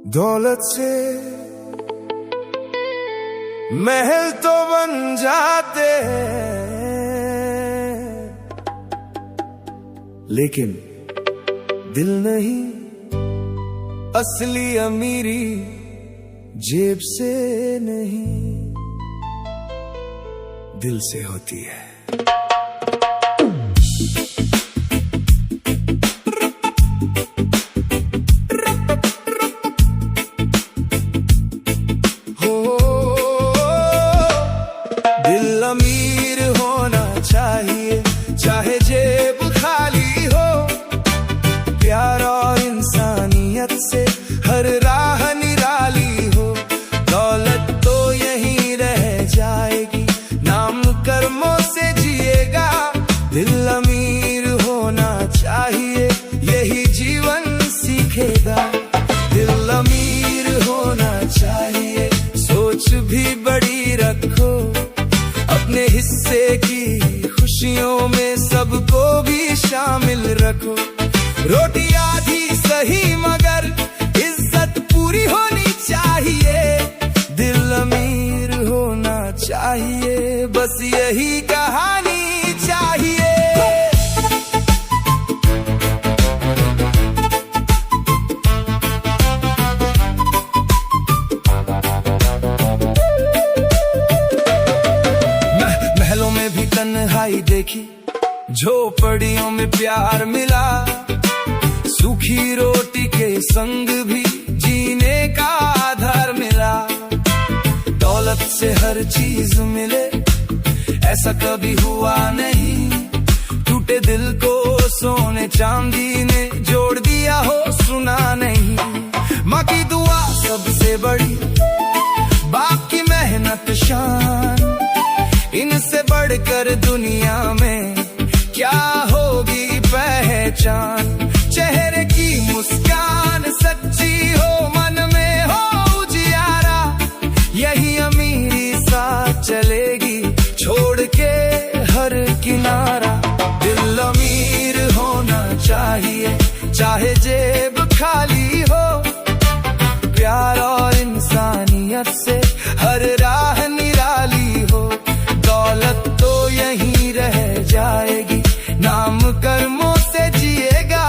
दौलत से महल तो बन जाते हैं, लेकिन दिल नहीं। असली अमीरी जेब से नहीं, दिल से होती है। दिल अमीर होना चाहिए, चाहे जेब खाली हो। प्यार और इंसानियत से हर राह निराली हो। दौलत तो यहीं रह जाएगी, नाम कर्मों से जिएगा। दिल अमीर होना चाहिए, यही जीवन सीखेगा। दिल अमीर होना चाहिए, सोच भी बड़ी रखो। अपने हिस्से की खुशियों में सबको भी शामिल रखो। रोटी आधी सही मगर इज्जत पूरी होनी चाहिए। दिल अमीर होना चाहिए, बस यही कहानी चाहिए। महलों में भी तन्हाई देखी, झोपड़ियों में प्यार मिला। सूखी रोटी के संग भी जीने का आधार मिला। दौलत से हर चीज मिले ऐसा कभी हुआ नहीं। टूटे दिल को सोने चांदी ने जोड़ दिया हो, सुना नहीं। माँ की दुआ सबसे बड़ी, बाप की मेहनत शान। इनसे बढ़कर दुनिया में क्या होगी पहचान। चेहरे की मुस्कान सच्ची हो, मन में हो उजियारा। यही अमीरी साथ चलेगी, छोड़ के हर किनारा। दिल अमीर होना चाहिए, चाहे जेब खाली हो। प्यार और इंसानियत से हर राह निराली हो। दौलत तो यहीं रह जाएगी, नाम कर्मों से जिएगा।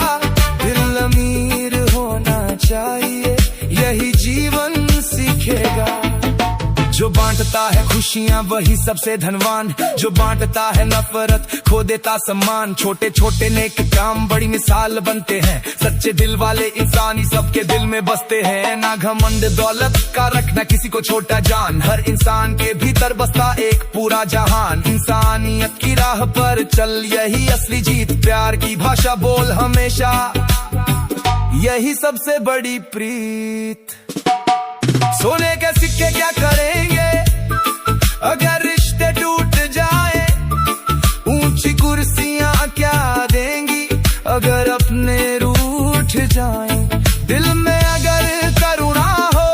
दिल अमीर होना चाहिए, यही जीवन सीखेगा। जो बांटता है खुशियां वही सबसे धनवान। जो बांटता है नफरत खो देता सम्मान। छोटे छोटे नेक काम बड़ी मिसाल बनते हैं। सच्चे दिल वाले इंसान ही सबके दिल में बसते हैं। ना घमंड दौलत का रखना किसी को छोटा जान। हर इंसान के भीतर बसता एक पूरा जहान। इंसानियत की राह पर चल, यही असली जीत। प्यार की भाषा बोल हमेशा, यही सबसे बड़ी प्रीत। सोने के सिक्के क्या करेंगे अगर रिश्ते टूट जाए। ऊंची कुर्सियां क्या देंगी अगर अपने रूठ जाए। दिल में अगर करुणा हो,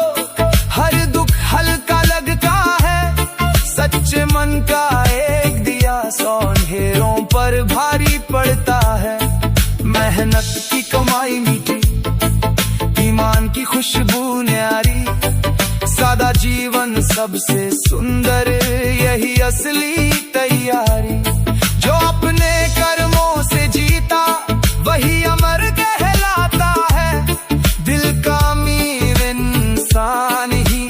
हर दुख हल्का लगता है। सच्चे मन का एक दिया 100 अंधेरों पर भारी पड़ता है। मेहनत की कमाई मीठी, ईमान की खुशबू न्यारी। सादा जीवन सबसे सुंदर, यही असली तैयारी। जो अपने कर्मों से जीता वही अमर कहलाता है। दिल का अमीर इंसान ही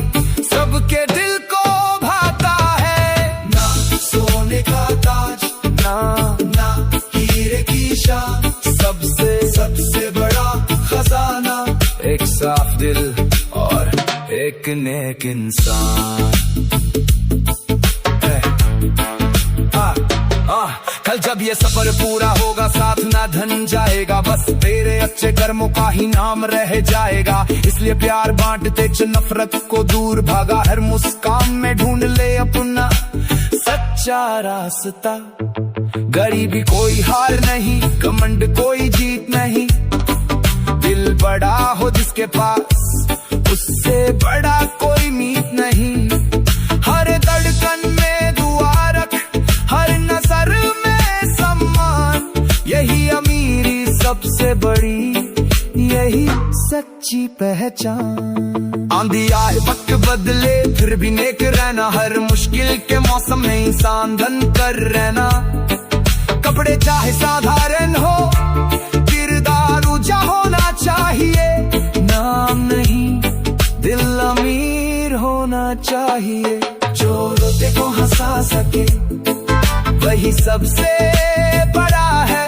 सबके दिल को भाता है। ना सोने का ताज, ना हीरे की शान। सबसे बड़ा खजाना एक साफ दिल और एक नेक इंसान। कल जब ये सफर पूरा होगा साथ ना धन जाएगा। बस तेरे अच्छे कर्मों का ही नाम रह जाएगा। इसलिए प्यार बांटते चल, नफरत को दूर भागा। हर मुस्कान में ढूंढ ले अपना सच्चा रास्ता। गरीबी कोई हार नहीं, घमंड कोई जीत नहीं। दिल बड़ा हो जिसके पास, उससे बड़ा कोई मीत नहीं। हर धड़कन में दुआ रख, हर नजर में सम्मान। यही अमीरी सबसे बड़ी, यही सच्चा सच्ची पहचान। आंधी आए वक्त बदले फिर भी नेक रहना, हर मुश्किल के मौसम में इंसान धन कर रहना। कपड़े चाहे साधारण हो, किरदार ऊंचा होना चाहिए। नाम नहीं दिल अमीर होना चाहिए। जो रोते को हंसा सके वही सबसे बड़ा है,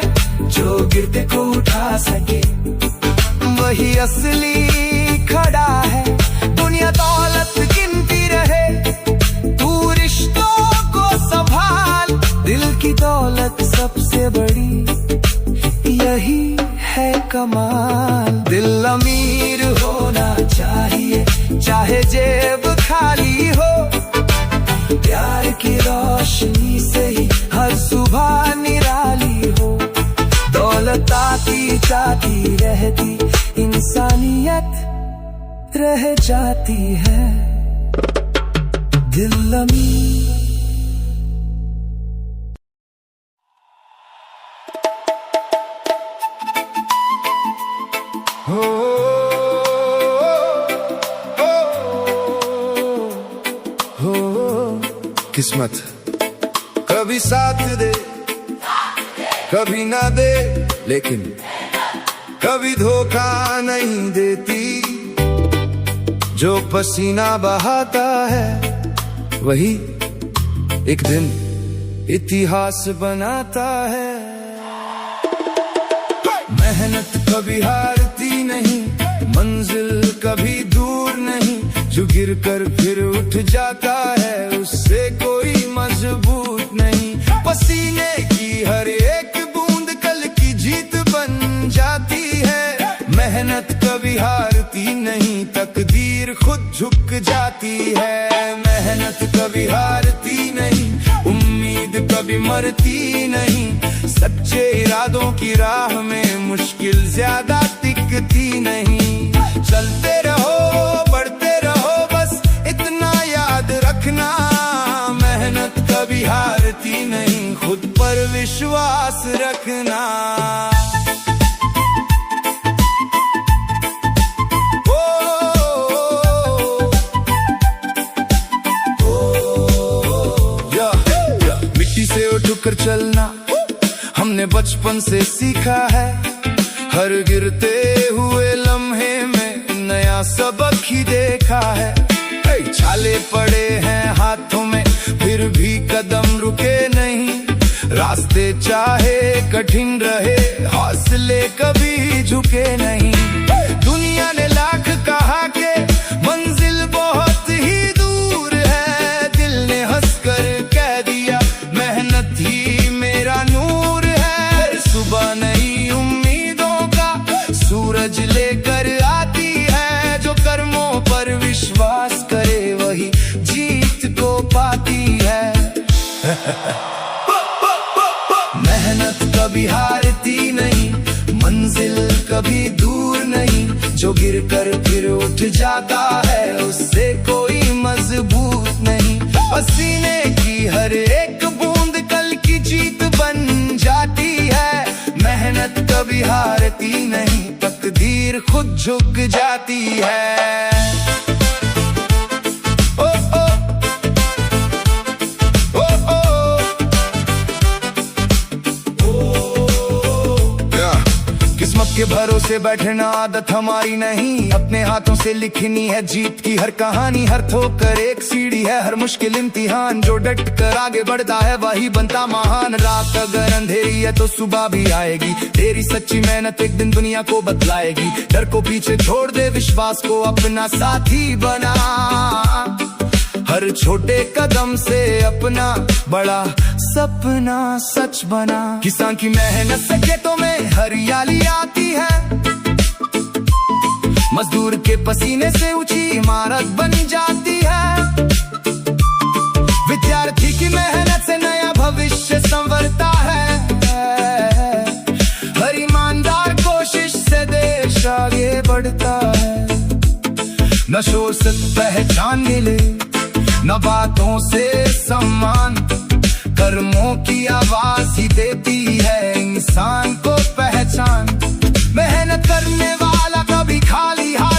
जो गिरते को उठा सके वही असली खड़ा है। दुनिया दौलत गिनती रहे, तू रिश्तों को संभाल। दिल की दौलत सबसे बड़ी यही है कमाल। दिल अमीर होना चाहिए, चाहे जेब खाली हो। प्यार की रोशनी से ही हर सुबह निराली हो। दौलत आती जाती रहती, इंसानियत रह जाती है। दिल अमीर हो, किस्मत कभी साथ दे कभी ना दे, लेकिन कभी धोखा नहीं देती। जो पसीना बहाता है वही एक दिन इतिहास बनाता है। मेहनत कभी हारती नहीं, मंजिल कभी दूर नहीं। जो गिर कर फिर उठ जाता है उससे कोई मजबूत नहीं। पसीने की हर एक बूंद कल की जीत बन जाती है। मेहनत कभी हारती नहीं, तकदीर खुद झुक जाती है। मेहनत कभी हारती नहीं, उम्मीद कभी मरती नहीं। सच्चे इरादों की राह में मुश्किल ज्यादा टिकती नहीं। चलते रहो बढ़ते रहो, बस इतना याद रखना। मेहनत कभी हारती नहीं, खुद पर विश्वास रखना। मिट्टी से उठकर चलना हमने बचपन से सीखा है। हर गिरते हुए लम्हे में नया सबक ही देखा है। कई छाले पड़े हैं हाथों में फिर भी कदम रुके नहीं। रास्ते चाहे कठिन रहे, हौसले कभी झुके नहीं। दुनिया ने लाख कहा के मंजिल बहुत ही दूर है। दिल ने हंसकर कह दिया मेहनत ही मेरा नूर है। सुबह नई उम्मीदों का सूरज लेकर आती है। जो कर्मों पर विश्वास करे वही जीत को पाती है। मेहनत कभी हारती नहीं, मंजिल कभी दूर नहीं। जो गिर कर फिर उठ जाता है उससे कोई मजबूत नहीं। पसीने की हर एक बूंद कल की जीत बन जाती है। मेहनत कभी हारती नहीं, तकदीर खुद झुक जाती है। किस्मत के भरोसे बैठना आदत हमारी नहीं, अपने हाथों से लिखनी है जीत की हर कहानी। हर ठोकर एक सीढ़ी है, हर मुश्किल इम्तिहान। जो डट कर आगे बढ़ता है वही बनता महान। रात अगर अंधेरी है तो सुबह भी आएगी। तेरी सच्ची मेहनत एक दिन दुनिया को बदलाएगी। डर को पीछे छोड़ दे, विश्वास को अपना साथी बना। हर छोटे कदम से अपना बड़ा सपना सच बना। किसान की मेहनत से खेतों में हरियाली आती है। मजदूर के पसीने से ऊंची इमारत बन जाती है। विद्यार्थी की मेहनत से नया भविष्य संवरता है। हर ईमानदार कोशिश से देश आगे बढ़ता है। न शोर से पहचान मिले, न बातों से सम्मान। कर्मों की आवाज ही देती है इंसान को पहचान। मेहनत करने वाला कभी खाली हाथ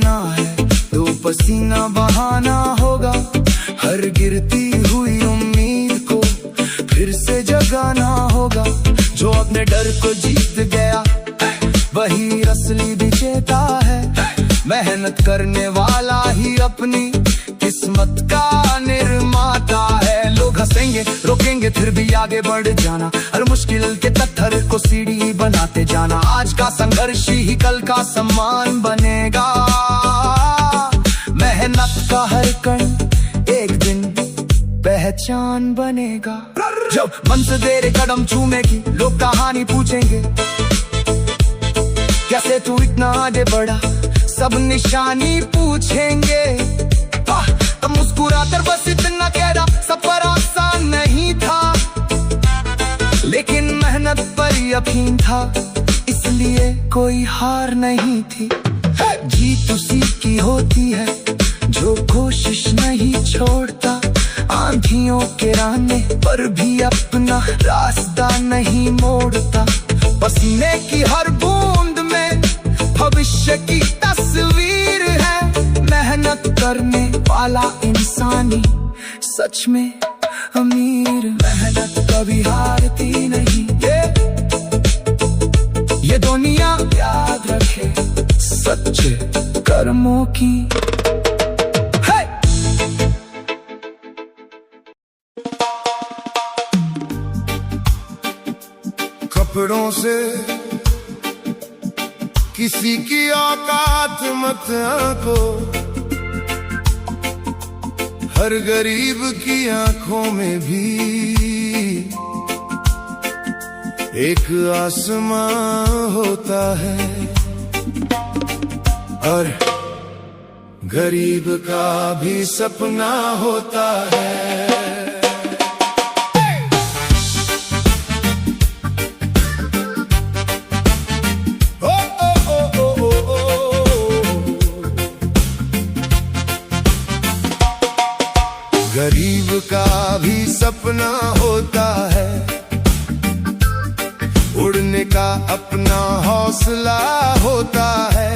करना है तो पसीना बहाना होगा। हर गिरती हुई उम्मीद को फिर से जगाना होगा। जो अपने डर को जीत गया वही असली विजेता है। मेहनत करने वाला ही अपनी किस्मत का निर्माता है। लोग हंसेंगे रोकेंगे फिर भी आगे बढ़ जाना। हर मुश्किल के पत्थर को सीढ़ी बनाते जाना। आज का संघर्ष ही कल का सम्मान बनेगा। मेहनत का हर कण एक दिन पहचान बनेगा। जब मंजिल तेरे कदम चूमेगी लोग कहानी पूछेंगे कैसे तू इतना आगे बढ़ा। सब निशानी पूछेंगे तब मुस्कुराकर बस इतना कहना सफर आसान नहीं था, लेकिन मेहनत पर यकीन था इसलिए कोई हार नहीं थी। जीत उसी की होती है जो कोशिश नहीं छोड़ता। आंधियों के आने पर भी अपना रास्ता नहीं मोड़ता। पसीने की हर बूंद में भविष्य की तस्वीर है। मेहनत करने वाला इंसानी सच में अमीर। मेहनत कभी हारती नहीं ये दुनिया याद रखे सच्चे कर्मों की। कपड़ों से किसी की औकात मत आंको। हर गरीब की आंखों में भी एक आसमां होता है और गरीब का भी सपना होता है। गरीब का भी सपना होता है, उड़ने का अपना हौसला होता है।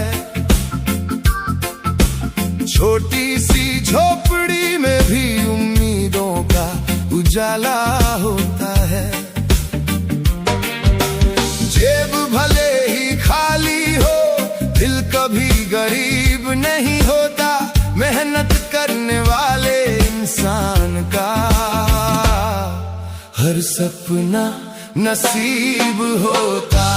छोटी सी झोपड़ी में भी उम्मीदों का उजाला होता है। जेब भले ही खाली हो दिल कभी गरीब नहीं होता। मेहनत करने वाले इंसान का हर सपना नसीब होता।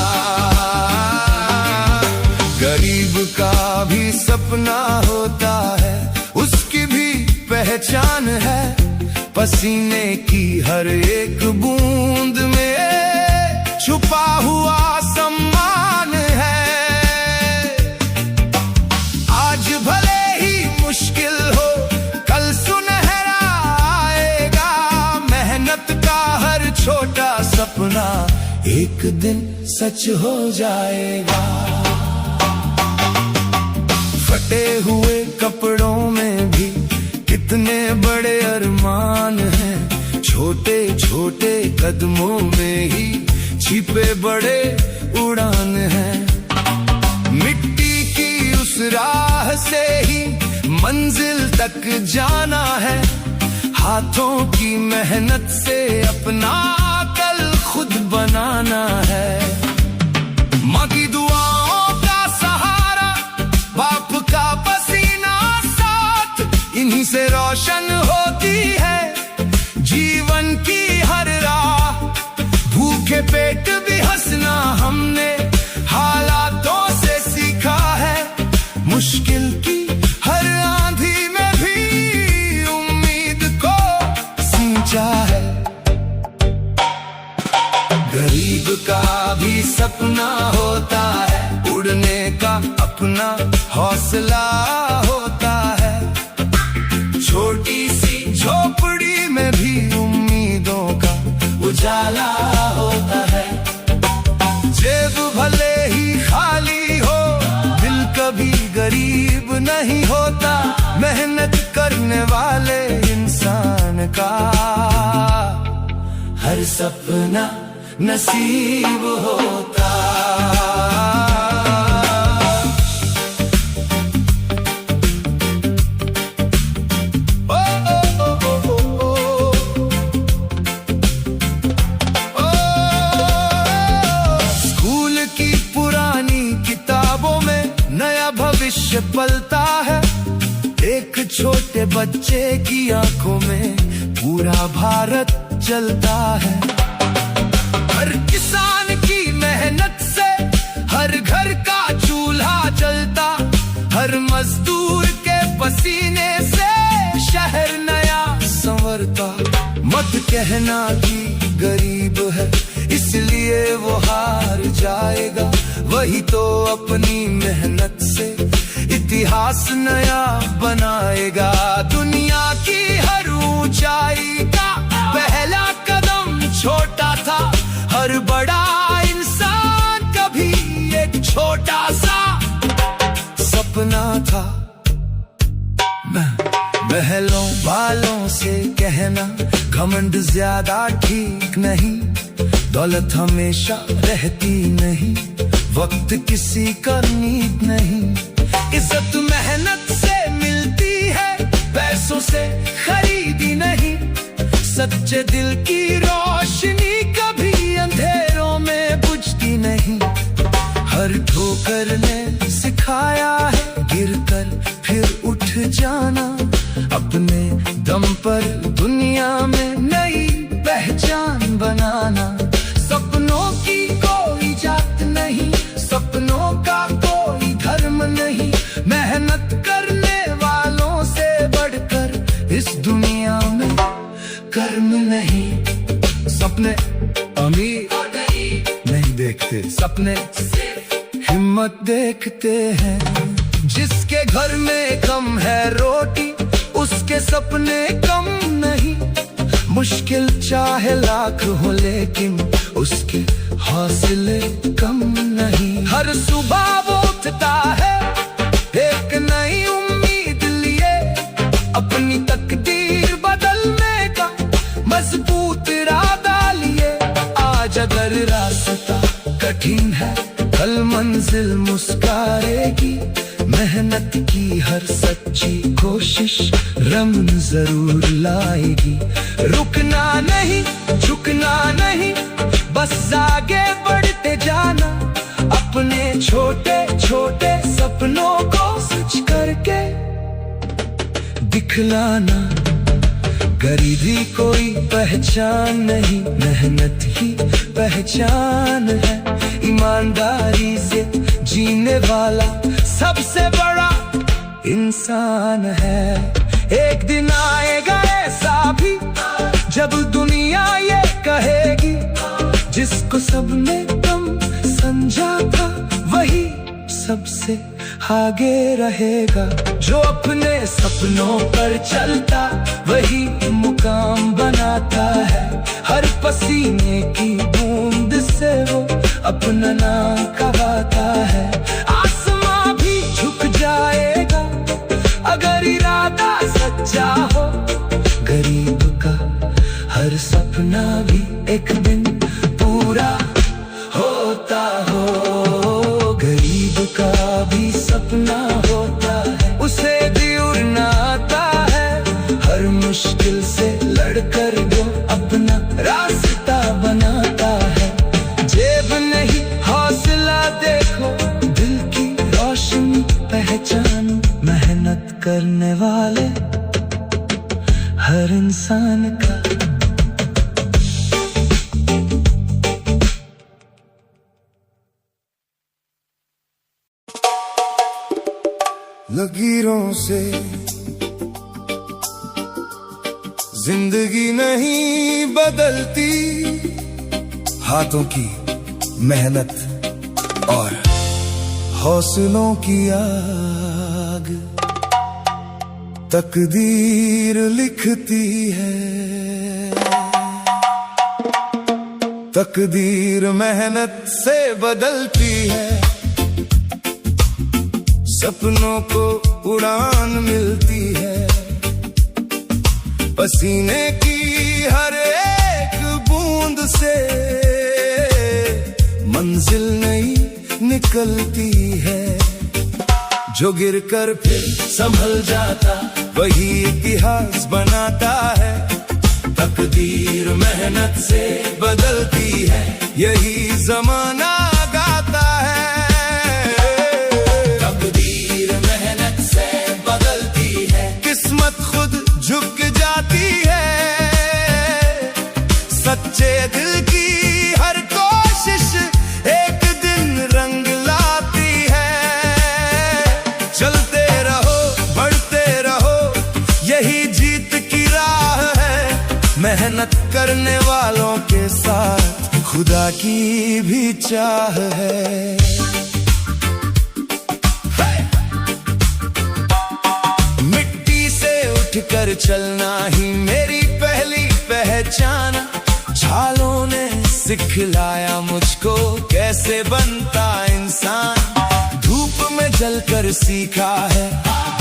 गरीब का भी सपना होता है, उसकी भी पहचान है। पसीने की हर एक बूंद में छुपा हुआ सम्मान है। आज भले ही मुश्किल हो कल सुनहरा आएगा। मेहनत का हर छोटा सपना एक दिन सच हो जाएगा। फटे हुए कपड़ों में भी कितने बड़े अरमान हैं। छोटे छोटे कदमों में ही छिपे बड़े उड़ान हैं। मिट्टी की उस राह से ही मंजिल तक जाना है। हाथों की मेहनत से अपना कल खुद बनाना है। माँ की दुआओं का सहारा, बाप का पसीना साथ, इन्हीं से रोशन होती है जीवन की हर राह। भूखे पेट भी हंसना हमने हालातों से सीखा है। मुश्किल की हर आंधी में भी उम्मीद को सींचा है। गरीब का भी सपना होता है, उड़ने का अपना हौसला होता है। छोटी सी झोपड़ी में भी उम्मीदों का उजाला होता है। जेब भले ही खाली हो दिल कभी गरीब नहीं होता। मेहनत करने वाले इंसान का हर सपना नसीब होता। बच्चे की आंखों में पूरा भारत चलता है। हर किसान की मेहनत से हर घर का चूल्हा जलता, हर मजदूर के पसीने से शहर नया संवरता। मत कहना कि गरीब है इसलिए वो हार जाएगा, वही तो अपनी मेहनत से इतिहास नया बनाएगा। दुनिया की हर ऊंचाई का पहला कदम छोटा था, हर बड़ा इंसान कभी एक छोटा सा सपना था। महलों वालों से कहना घमंड ज्यादा ठीक नहीं, दौलत हमेशा रहती नहीं, वक्त किसी का नीत नहीं। इज्जत मेहनत से मिलती है, पैसों से खरीदी नहीं। सच्चे दिल की रोशनी कभी अंधेरों में बुझती नहीं। हर ठोकर ने सिखाया है गिरकर फिर उठ जाना, अपने दम पर दुनिया में नई पहचान बनाना। सपनों की कोई जात नहीं, सपनों का कोई धर्म नहीं, मेहनत करने वालों से बढ़कर इस दुनिया में कर्म नहीं। सपने अमीर नहीं देखते, सपने हिम्मत देखते हैं। जिसके घर में कम है रोटी उसके सपने कम नहीं, मुश्किल चाहे लाख हो लेकिन उसके हौसले कम नहीं। हर सुबह वो उठता है एक नई उम्मीद लिए, अपनी तकदीर बदलने का मजबूत इरादा लिए। आज अगर रास्ता कठिन है कल मंजिल मुस्कुराएगी, मेहनत की हर सच्ची कोशिश रंग जरूर लाएगी। रुकना नहीं झुकना नहीं, बस आगे बढ़ते जाना, अपने छोटे छोटे सपनों को सच करके दिखलाना। गरीबी कोई पहचान नहीं, मेहनत ही पहचान है। ईमानदारी से जीने वाला सबसे बड़ा इंसान है। एक दिन आएगा ऐसा भी जब दुनिया ये कहेगी, जिसको सबने कम समझा था वही सबसे आगे रहेगा। जो अपने सपनों पर चलता वही मुकाम बनाता है। हर पसीने की बूंद से वो अपना नाम कमाता है। आसमां भी झुक जाएगा अगर इरादा सच्चा हो, गरीब का हर सपना भी एक दिन पूरा होता हो। गरीब का भी सपना होता है, उसे भी उड़ना आता है। हर मुश्किल से लड़कर वो अपना रास्ता बनाता है। जेब नहीं हौसला देखो, दिल की रोशनी पहचानो। मेहनत करने वाले हर इंसान का लकीरों से जिंदगी नहीं बदलती, हाथों की मेहनत और हौसलों की आग तकदीर लिखती है। तकदीर मेहनत से बदलती है, सपनों को उड़ान मिलती है। पसीने की हर एक बूंद से मंजिल नई निकलती है। जो गिरकर फिर संभल जाता वही इतिहास बनाता है। तकदीर मेहनत से बदलती है, यही जमाना गाता है। तकदीर मेहनत से बदलती है, किस्मत खुद सच्चे दिल की हर कोशिश एक दिन रंग लाती है। चलते रहो, बढ़ते रहो, यही जीत की राह है। मेहनत करने वालों के साथ खुदा की भी चाह है। मिट्टी से उठकर चलना ही मेरी पहली पहचान। छालों ने सिखलाया मुझको कैसे बनता इंसान। धूप में जलकर सीखा है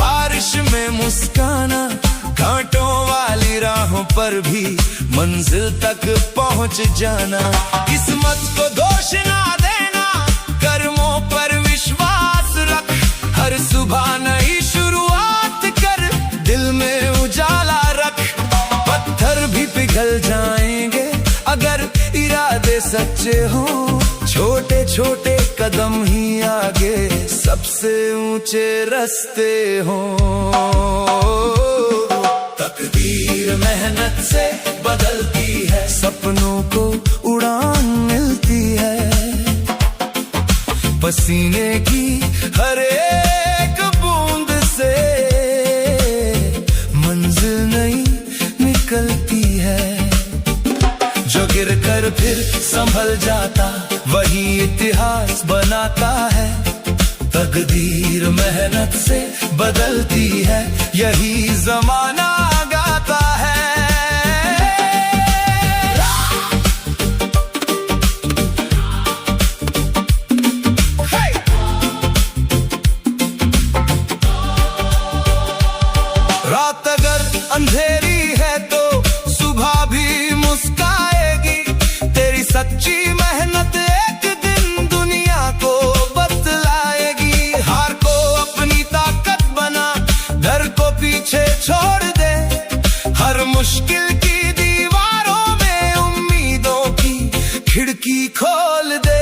बारिश में मुस्काना। कांटों वाली राहों पर भी मंजिल तक पहुंच जाना। किस्मत को दोष ना देना, कर्मों पर विश्वास रख। हर सुबह नई शुरुआत कर, दिल में उजाला रख। पत्थर भी पिघल जाएंगे अगर इरादे सच्चे हों। छोटे छोटे कदम ही आगे सबसे ऊंचे रास्ते हों। तकदीर मेहनत से बदलती है, सपनों को उड़ान मिलती है। पसीने की हर एक बूंद से मंजिल नई निकलती है। जो गिर कर फिर संभल जाता वही इतिहास बनाता है। तकदीर मेहनत से बदलती है, यही जमाना गाता है। रात अगर अंधेरी है तो सुबह भी मुस्काएगी। तेरी सच्ची मेहनत एक दिन दुनिया को बतलाएगी। हार को अपनी ताकत बना, डर को पीछे छोड़ दे। हर मुश्किल की दीवारों में उम्मीदों की खिड़की खोल दे।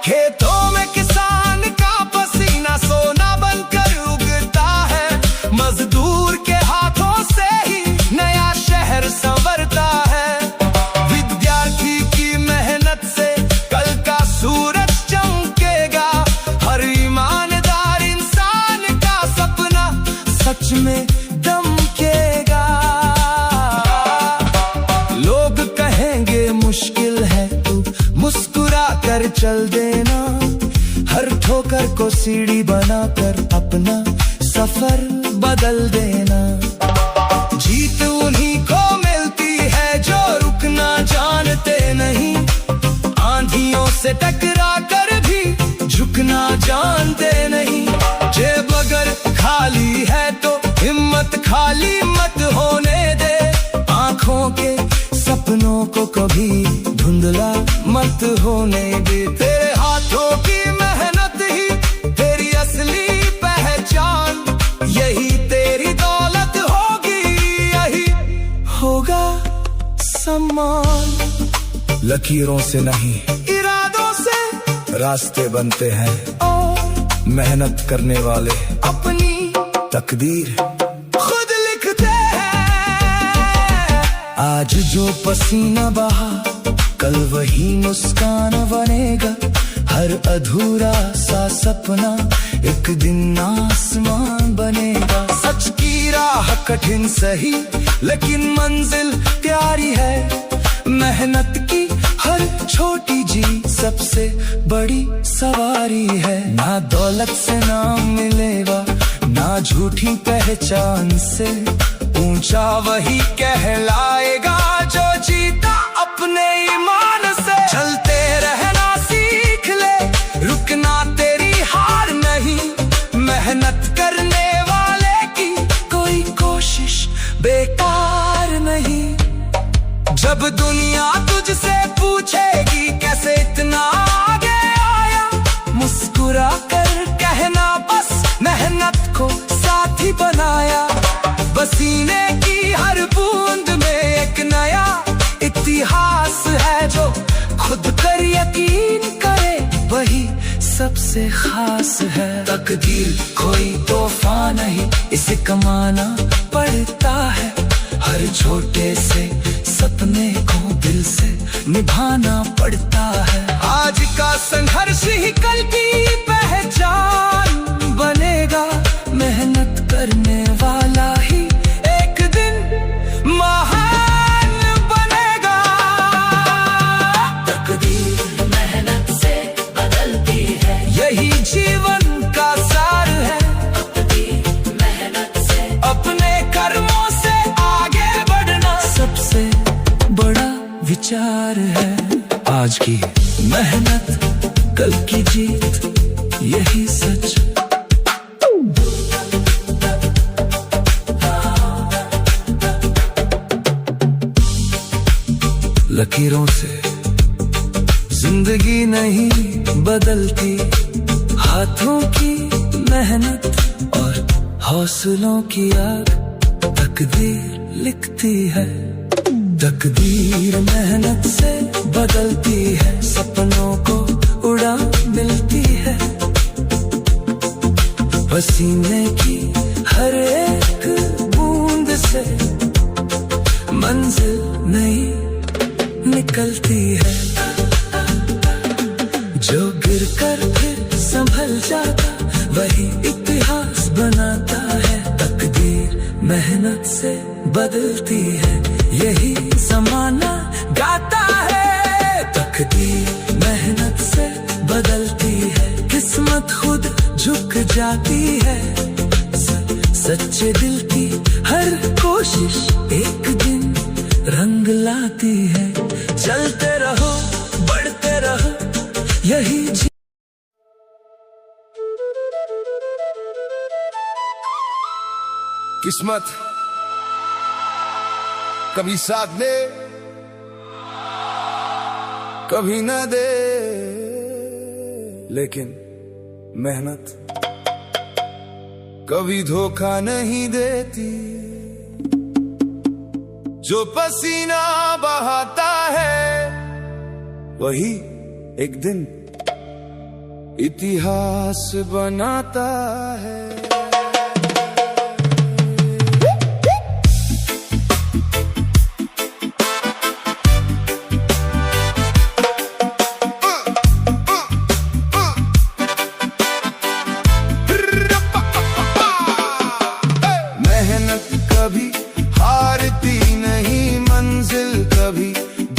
खेतों में किसान का पसीना सोना बनकर उगता है। मजदूर के हाथों से ही नया शहर संवरता है। विद्यार्थी की मेहनत से कल का सूरज चमकेगा। हर ईमानदार इंसान का सपना सच में दमकेगा। लोग कहेंगे मुश्किल है, तू मुस्कुरा कर चल देना। हर ठोकर को सीढ़ी बनाकर अपना सफर बदल देना। जीत उन्हीं को मिलती है जो रुकना जानते नहीं। आंधियों से टकरा कर भी झुकना जानते नहीं। जेब अगर खाली है तो हिम्मत खाली मत होने दे। आंखों के सपनों को कभी धुंधला मत होने दे। तेरे हाथों की मेहनत ही तेरी असली पहचान। यही तेरी दौलत होगी, यही होगा सम्मान। लकीरों से नहीं इरादों से रास्ते बनते हैं, और मेहनत करने वाले अपनी तकदीर खुद लिखते हैं। आज जो पसीना बहा कल वही मुस्कान बनेगा। हर अधूरा सा सपना एक दिन आसमान बनेगा। सच की राह कठिन सही लेकिन मंजिल प्यारी है। मेहनत की हर छोटी जी सबसे बड़ी सवारी है। ना दौलत से नाम मिलेगा, ना झूठी पहचान से। ऊंचा वही कहलाएगा जो जीता अपने ईमान से। चलते रहना सीख ले, रुकना तेरी हार नहीं। मेहनत करने वाले की कोई कोशिश बेकार नहीं। जब दुनिया तुझसे पूछेगी कैसे इतना आगे आया, मुस्कुरा कर कहना बस मेहनत को साथी बनाया। पसीने की हर बूंद में एक नया इतिहास है। जो खुद पर यकीन करे वही सबसे खास है। तकदीर कोई तोहफा नहीं, इसे कमाना पड़ता है। हर छोटे से निभाना पड़ता है। आज का संघर्ष ही कल की पहचान बनेगा, मेहनत करने वाला ही एक दिन महान बनेगा। तकदीर मेहनत से बदलती है, यही जीवन का सार है। तकदीर मेहनत से, अपने कर्मों से आगे बढ़ना सबसे बड़ा विचार है। आज की मेहनत कल की जीत, यही सच। लकीरों से जिंदगी नहीं बदलती, हाथों की मेहनत और हौसलों की आग तकदीर लिखती है। तकदीर मेहनत से बदलती है, सपनों को उड़ान मिलती है। पसीने की हर एक बूंद से मंजिल नहीं निकलती है। जो गिरकर फिर संभल जाता, वही इतिहास बनाता है। तकदीर मेहनत से बदलती है, यही ज़माना गाता है। तकदीर मेहनत से बदलती है, किस्मत खुद झुक जाती है। सच्चे दिल की हर कोशिश एक दिन रंग लाती है। चलते रहो, बढ़ते रहो, यही किस्मत कभी साथ दे, कभी न दे, लेकिन मेहनत कभी धोखा नहीं देती। जो पसीना बहाता है, वही एक दिन इतिहास बनाता है। मेहनत कभी हारती नहीं, मंजिल कभी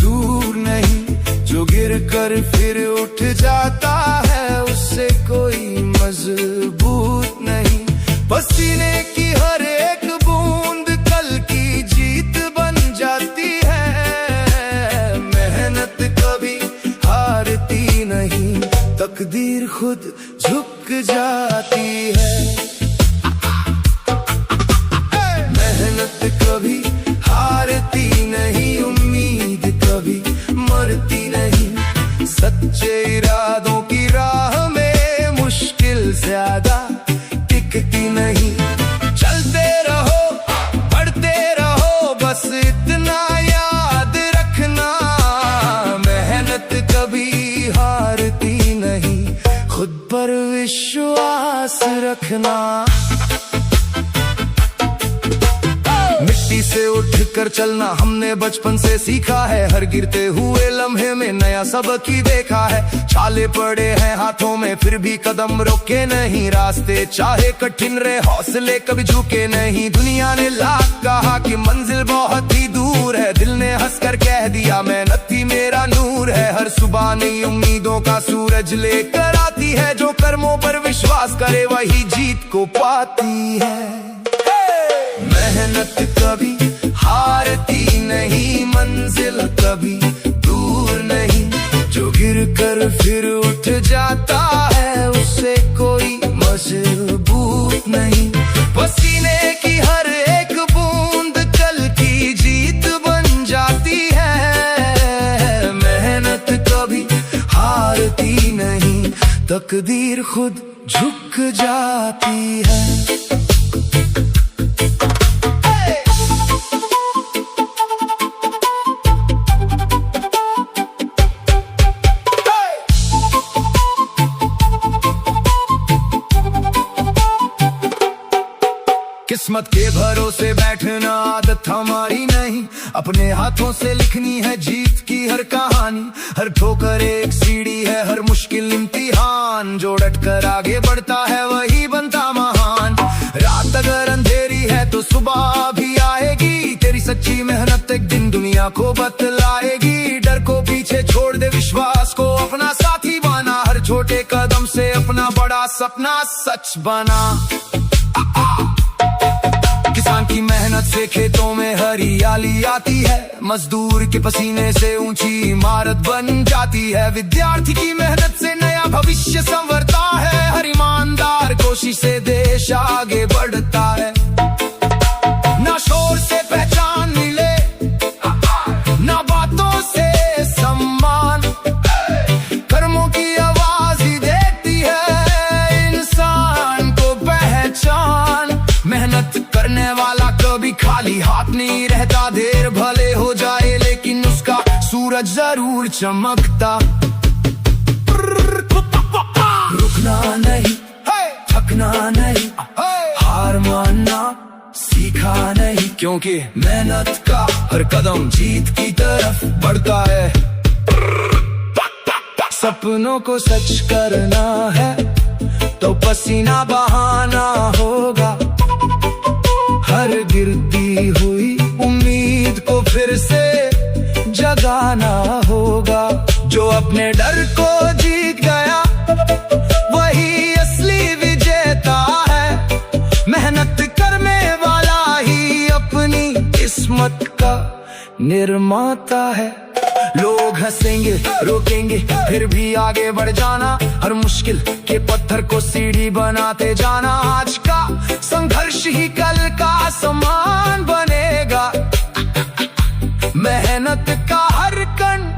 दूर नहीं। जो गिर कर फिर उठ जाता है, उससे कोई मजबूत नहीं। पसीने की हर एक बूंद कल की जीत बन जाती है। मेहनत कभी हारती नहीं, तकदीर खुद झुक जाती है। मेहनत कभी हारती नहीं, उम्मीद कभी मरती नहीं। सच्चे इरादों की राह में मुश्किल ज्यादा टिकती नहीं। चलते रहो, बढ़ते रहो, बस इतना याद रखना। मेहनत कभी हारती नहीं, खुद पर विश्वास रखना। मिट्टी से उठकर चलना हमने बचपन से सीखा है। हर गिरते हुए लम्हे में नया सबक ही देखा है। छाले पड़े हैं हाथों में, फिर भी कदम रोके नहीं। रास्ते चाहे कठिन रहे, हौसले कभी झुके नहीं। दुनिया ने लाख कहा कि मंजिल बहुत ही दूर है, दिल ने हंसकर कह दिया मेहनत ही मेरा नूर है। हर सुबह नई उम्मीदों का सूरज लेकर आती है। जो कर्मों पर विश्वास करे, वही जीत को पाती है। मेहनत कभी हारती नहीं, मंजिल कभी दूर नहीं। जो गिर कर फिर उठ जाता है, उससे कोई मजबूत नहीं। पसीने की हर एक बूंद कल की जीत बन जाती है। मेहनत कभी हारती नहीं, तकदीर खुद झुक जाती है। किस्मत के भरोसे बैठना आदत हमारी नहीं, अपने हाथों से लिखनी है जीत की हर कहानी। हर ठोकर एक सीढ़ी है, हर मुश्किल इम्तिहान, जो डट कर आगे बढ़ता है वही बनता महान। रात अगर अंधेरी है तो सुबह भी आएगी, तेरी सच्ची मेहनत एक दिन दुनिया को बतलाएगी। डर को पीछे छोड़ दे, विश्वास को अपना साथी बना, हर छोटे कदम से अपना बड़ा सपना सच बना। किसान की मेहनत से खेतों में हरियाली आती है, मजदूर के पसीने से ऊंची इमारत बन जाती है। विद्यार्थी की मेहनत से नया भविष्य संवरता है, हर ईमानदार कोशिश से देश आगे बढ़ता है। ना शोर से पहचान मिले, ना बातों से सम्मान, कर्मों की आवाज ही देती है इंसान को पहचान। मेहनत करने वाला कभी खाली हाथ नहीं रहता, देर भले हो जाए लेकिन उसका सूरज जरूर चमकता। रुकना नहीं, थकना नहीं, हार मानना सीखा नहीं, क्योंकि मेहनत का हर कदम जीत की तरफ बढ़ता है। सपनों को सच करना है तो पसीना बहाना होगा, हर गिरती हुई उम्मीद को फिर से जगाना होगा। जो अपने डर को जीत गया वही असली विजेता है, मेहनत करने वाला ही अपनी किस्मत का निर्माता है। लोग हंसेंगे रोकेंगे फिर भी आगे बढ़ जाना, हर मुश्किल के पत्थर को सीढ़ी बनाते जाना। आज का संघर्ष ही कल का सम्मान बनेगा, मेहनत का हर कण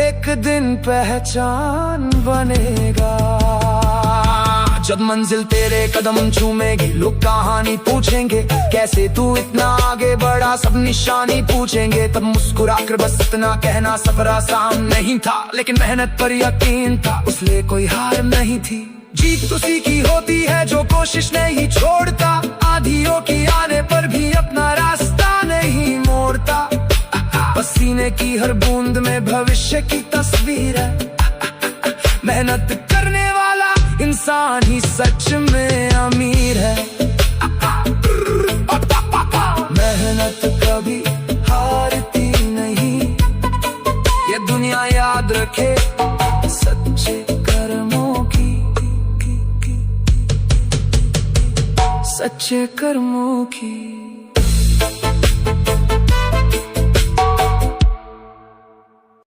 एक दिन पहचान बनेगा। जब मंजिल तेरे कदम चूमेगी, लोग कहानी पूछेंगे कैसे तू इतना आगे बढ़ा, सब निशानी पूछेंगे। तब मुस्कुरा कर बस इतना कहना, सफर आसान नहीं था लेकिन मेहनत पर यकीन था, उसलिए कोई हार नहीं थी। जीत उसी की होती है जो कोशिश नहीं छोड़ता, आंधियों की आने पर भी अपना रास्ता नहीं मोड़ता। पसीने की हर बूंद में भविष्य की तस्वीर है, मेहनत करने वाला इंसान ही सच में अमीर है। मेहनत कभी हारती नहीं, ये दुनिया याद रखे सच्चे कर्मों की, सच्चे कर्मों की।